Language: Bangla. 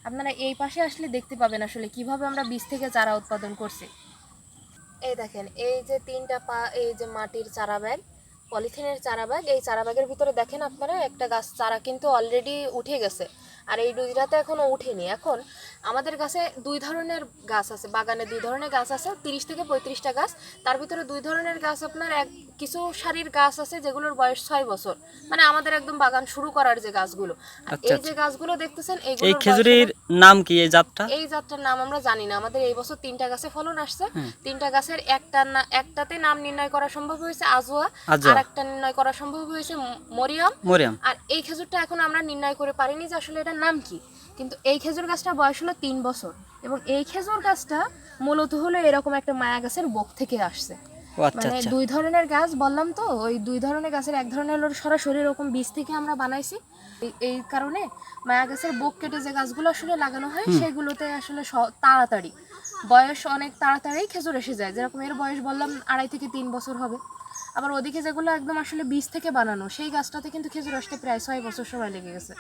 আপনারা এই পাশে আসলে দেখতে পাবেন আসলে কিভাবে আমরা বীজ থেকে চারা উৎপাদন করছি। এই দেখেন, এই যে 3টা পা, এই যে মাটির চারা ব্যাগ, পলিথিনের চারা ব্যাগ, এই চারা ব্যাগের ভিতরে দেখেন আপনারা একটা গাছ চারা কিন্তু অলরেডি উঠে গেছে, আর এই দুইটাতে এখনো উঠেনি। এখন আমাদের গাছে 2 ধরনের গাছ আছে, বাগানে 2 ধরনের গাছ আছে, 30 থেকে 35টা গাছ। তার ভিতরে 2 ধরনের গাছ আপনার কিছু সারির গাছ আছে যেগুলোর বয়স 6 বছর, মানে আমাদের একদম বাগান শুরু করার যে গাছগুলো। আর আচ্ছা এই যে আচ্ছা, গাছগুলো দেখতেছেন এই এইগুলোর বয়স খেজুরির নাম কি এই জাতটা? এই জাতটার নাম আমরা জানি না। আমাদের এই বছর 3টা গাছে ফলন আসছে। হুম, 3টা গাছের একটাতে নাম নির্ণয় করা সম্ভব হয়েছে আজোয়া, আর আজোয়া, একটা নির্ণয় করা সম্ভব হয়েছে মরিয়ম। মরিয়াম। আর এই খেজুরটা এখন আমরা নির্ণয় করে পারিনি যে আসলে এটার নাম কি। কিন্তু এই খেজুর গাছটার বয়স হলো 3 বছর, এবং এই খেজুর গাছটা মূলত হলো এরকম একটা মায়া গাছের বোক থেকে আসছে। ও আচ্ছা মানে আচ্ছা। 2 ধরনের গাছ বললাম তো, ওই 2 ধরনের গাছের এক ধরনের হলো সরাসরি এরকম বীজ থেকে আমরা বানাইছি। এই কারণে মায়া গাছের বোক কেটে যে গাছগুলো আসলে লাগানো হয় হুম, সেগুলোতে আসলে তাড়াতাড়ি বয়স অনেক তাড়াতাড়ি খেজুর এসে যায়। যেরকম এর বয়স বললাম 2.5 থেকে 3 বছর হবে। আবার ওদিকে যেগুলো একদম আসলে বীজ থেকে বানানো, সেই গাছটাতে কিন্তু খেজুর আসতে প্রায় 6 বছর সময় লেগে গেছে।